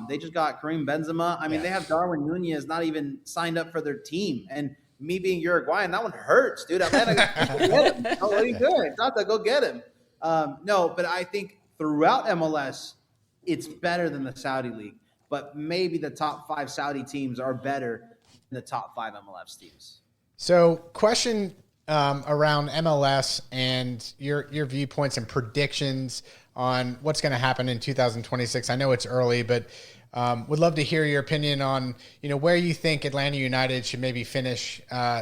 They just got Karim Benzema. I mean, they have Darwin Nunez not even signed up for their team. And me being Uruguayan, that one hurts, dude. Atlanta, go get him. Oh, what are you doing? Tata, go get him. No, but I think throughout MLS, it's better than the Saudi league. But maybe the top 5 Saudi teams are better than the top 5 MLS teams. So, question around MLS and your viewpoints and predictions on what's going to happen in 2026. I know it's early, but would love to hear your opinion on, where you think Atlanta United should maybe finish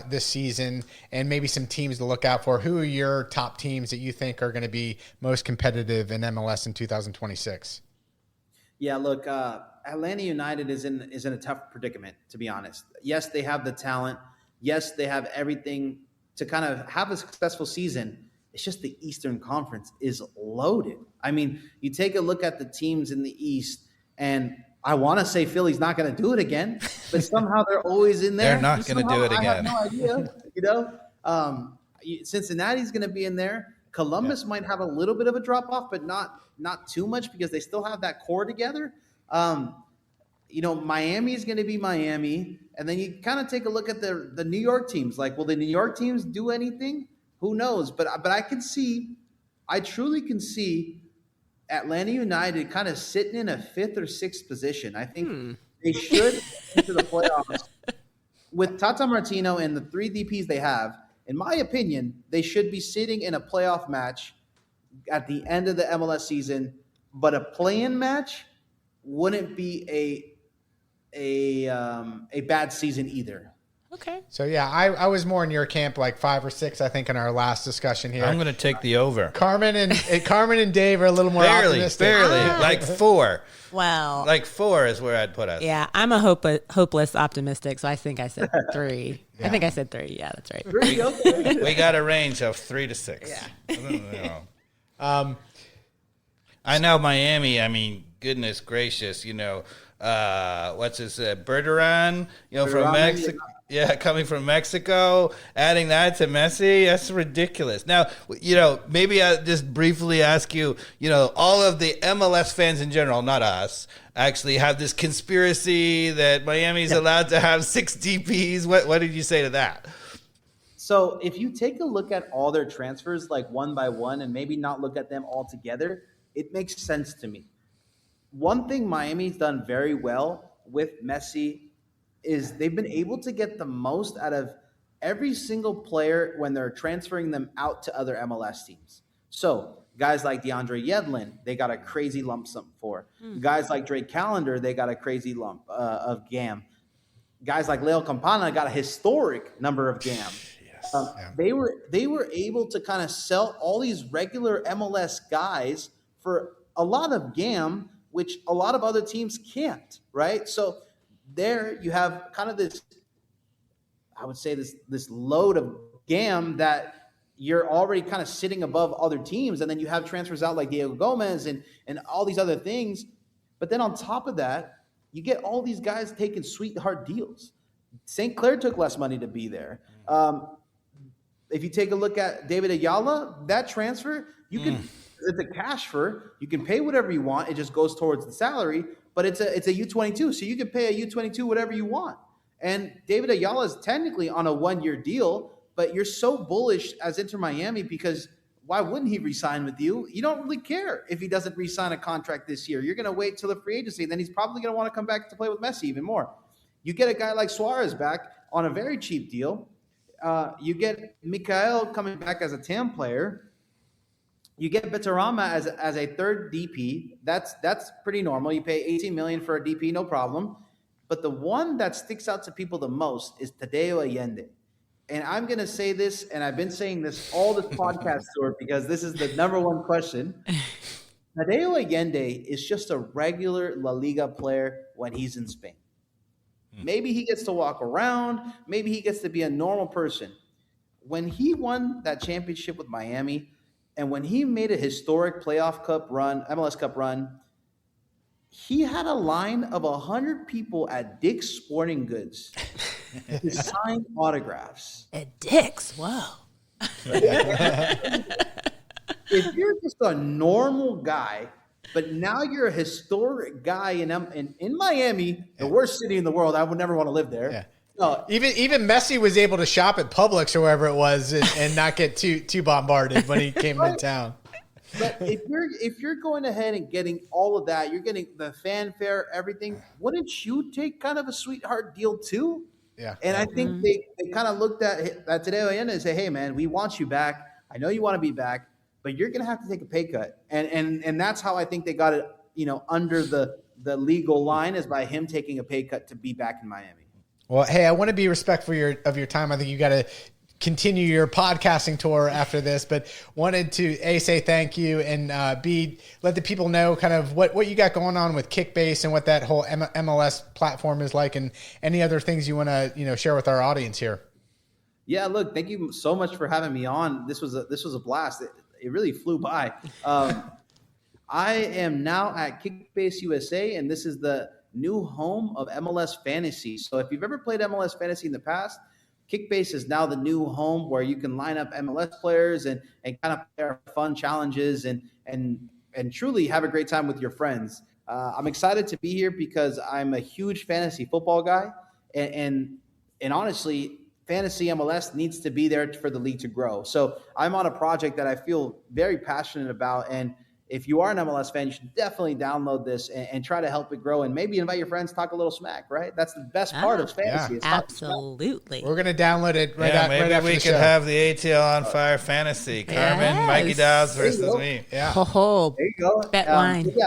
this season and maybe some teams to look out for. Who are your top teams that you think are going to be most competitive in MLS in 2026? Yeah, look, Atlanta United is in a tough predicament, to be honest. Yes, they have the talent. Yes, they have everything to kind of have a successful season. It's just the Eastern Conference is loaded. I mean, you take a look at the teams in the East, and I want to say Philly's not going to do it again, but somehow they're always in there. They're not going to do it again. I have no idea. Cincinnati's going to be in there. Columbus might have a little bit of a drop-off, but not too much because they still have that core together. Miami is going to be Miami. And then you kind of take a look at the New York teams. Like, will the New York teams do anything? Who knows? But I truly can see Atlanta United kind of sitting in a 5th or 6th position. I think they should into the playoffs. With Tata Martino and the 3 DPs they have, in my opinion, they should be sitting in a playoff match at the end of the MLS season. But a play-in match wouldn't be a bad season either. Okay. So, yeah, I was more in your camp, like 5 or 6, I think, in our last discussion here. I'm going to take the over. Carmen and Dave are a a little more optimistic. Barely. Like 4. Well. Like 4 is where I'd put us. Yeah, I'm a hopeless optimistic, so I think I said 3. Yeah. I think I said 3. Yeah, that's right. 3, okay. We got a range of 3 to 6. Yeah. I know Miami, I mean, goodness gracious, what's his Bergeron, from Mexico. Yeah, coming from Mexico, adding that to Messi, that's ridiculous. Now, maybe I'll just briefly ask you, all of the MLS fans in general, not us, actually have this conspiracy that Miami's allowed to have 6 DPs. What did you say to that? So if you take a look at all their transfers, like one by one, and maybe not look at them all together, it makes sense to me. One thing Miami's done very well with Messi is they've been able to get the most out of every single player when they're transferring them out to other MLS teams. So guys like DeAndre Yedlin, they got a crazy lump sum for. Guys like Drake Callender, they got a crazy lump of GAM. Guys like Leo Campana got a historic number of GAM. They were able to kind of sell all these regular MLS guys for a lot of GAM, which a lot of other teams can't, right? So there you have kind of this, I would say this load of GAM that you're already kind of sitting above other teams. And then you have transfers out like Diego Gomez and all these other things. But then on top of that, you get all these guys taking sweetheart deals. St. Clair took less money to be there. If you take a look at David Ayala, that transfer, it's a cash for, you can pay whatever you want. It just goes towards the salary, but it's a U22. So you can pay a U22 whatever you want. And David Ayala is technically on a 1-year deal, but you're so bullish as Inter Miami because why wouldn't he re-sign with you? You don't really care if he doesn't re-sign a contract this year. You're going to wait till the free agency, and then he's probably going to want to come back to play with Messi even more. You get a guy like Suarez back on a very cheap deal. You get Mikael coming back as a TAM player. You get Betarama as a third DP. That's pretty normal. You pay $18 million for a DP, no problem. But the one that sticks out to people the most is Tadeo Allende. And I'm going to say this, and I've been saying this all this podcast tour because this is the number one question. Tadeo Allende is just a regular La Liga player when he's in Spain. Maybe he gets to walk around. Maybe he gets to be a normal person. When he won that championship with Miami, and when he made a historic playoff cup run, MLS Cup run, he had a line of 100 people at Dick's Sporting Goods to sign autographs. At Dick's, whoa. If you're just a normal guy, but now you're a historic guy in Miami, the worst city in the world, I would never want to live there. Yeah. No, Even Messi was able to shop at Publix or wherever it was and not get too bombarded when he came to town. But if you're going ahead and getting all of that, you're getting the fanfare, everything. Wouldn't you take kind of a sweetheart deal too? Yeah. And I think they kind of looked at Tadeo Allende and say, "Hey, man, we want you back. I know you want to be back, but you're going to have to take a pay cut." And that's how I think they got it, under the legal line is by him taking a pay cut to be back in Miami. Well, hey, I want to be respectful of your time. I think you got to continue your podcasting tour after this, but wanted to A, say thank you, and B, let the people know kind of what you got going on with Kickbase and what that whole MLS platform is like, and any other things you want to share with our audience here. Yeah, look, thank you so much for having me on. This was a blast. It really flew by. I am now at Kickbase USA, and this is the new home of MLS Fantasy. So if you've ever played MLS Fantasy in the past, Kickbase is now the new home where you can line up MLS players and kind of play fun challenges and truly have a great time with your friends. I'm excited to be here because I'm a huge fantasy football guy, and honestly, fantasy MLS needs to be there for the league to grow. So I'm on a project that I feel very passionate about, and if you are an MLS fan, you should definitely download this and try to help it grow, and maybe invite your friends, talk a little smack, right? That's the best part of fantasy. Yeah. Absolutely. We're going to download it right maybe after we the could show. have the ATL on Fire Fantasy. Carmen, Yes. Mikey Dowds versus me. Yeah. Oh, There you go. bet line. Yeah,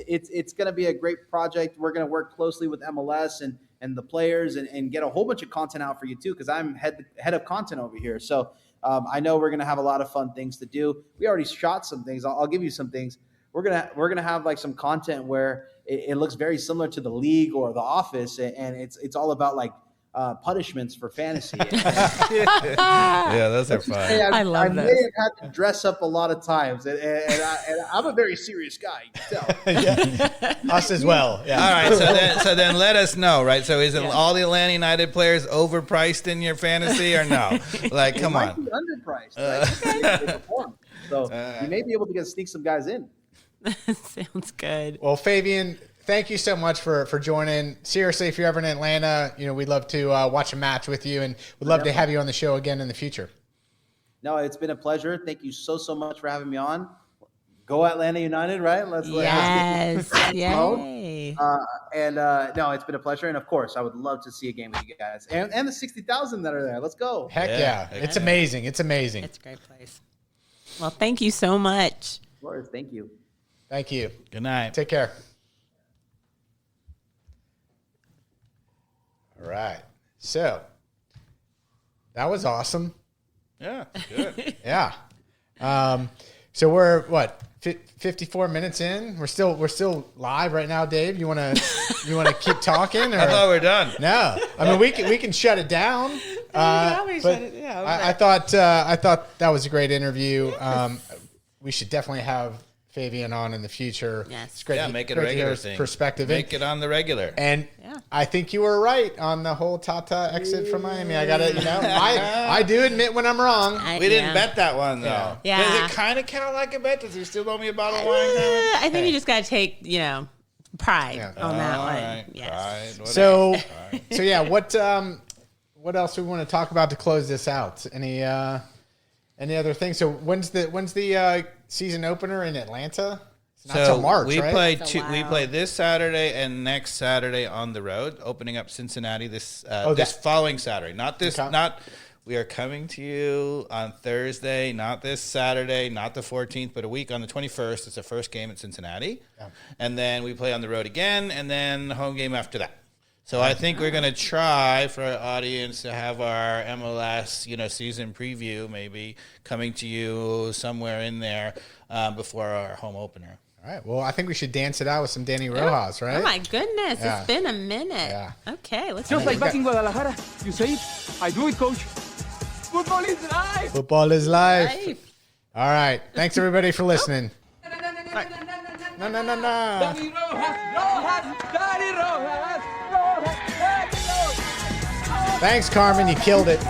it's going to be a great project. We're going to work closely with MLS and the players and get a whole bunch of content out for you too, because I'm head of content over here. So I know we're going to have a lot of fun things to do. We already shot some things. I'll give you some things. We're gonna have like some content where it looks very similar to the league or the office, and it's all about like punishments for fantasy. Yeah, those are fun. I love I may those. have had to dress up a lot of times, and I'm a very serious guy. You can tell. Yeah. Us as well. Yeah. All right, so then let us know, right? So is it all the Atlanta United players overpriced in your fantasy or no? Like, come It might on. be underpriced. Right? They perform. So you may be able to sneak some guys in. Sounds good. Well, Favian, thank you so much for joining. Seriously, if you're ever in Atlanta, we'd love to watch a match with you, and we'd love to have you on the show again in the future. No, it's been a pleasure. Thank you so much for having me on. Go Atlanta United, right? Let's Yes. get Yay. No, it's been a pleasure. And of course, I would love to see a game with you guys and the 60,000 that are there. Let's go. Heck yeah. It's amazing. It's amazing. It's a great place. Well, thank you so much. Of course. Thank you. Thank you. Good night. Take care. All right. So that was awesome. Yeah, good. Yeah. So we're what, 54 minutes in? We're still live right now, Dave. You wanna keep talking? Or? I thought we were done. No. I mean we can shut it down. I thought that was a great interview. We should definitely have Favian on in the future. Yes. It's great. Yeah, make it a great to hear regular his thing. perspective. Make it on the regular. And I think you were right on the whole Tata exit from Miami. I got to, I do admit when I'm wrong. We didn't bet that one, though. Yeah. Does it kind of count like a bet? Does he still owe me a bottle of wine? I think you just got to take, pride on that one. Right. Yes. Pride, So yeah, what else do we want to talk about to close this out? Any other things? So when's the season opener in Atlanta? It's not till March, we right? we play this Saturday and next Saturday on the road, opening up Cincinnati this following Saturday. Not this. Okay. Not we are coming to you on Thursday. Not this Saturday. Not the 14th, but a week on the 21st. It's the first game at Cincinnati, and then we play on the road again, and then home game after that. So I think we're going to try for our audience to have our MLS, season preview maybe coming to you somewhere in there before our home opener. All right. Well, I think we should dance it out with some Danny Rojas, right? Oh my goodness, Yeah. It's been a minute. Yeah. Okay, let's Just do like it. back in Guadalajara, you say it, I do it, coach. Football is life. Football is life. Life. All right. Thanks everybody for listening. No. Danny Rojas, Danny Rojas, Danny Rojas. Thanks, Carmen. You killed it.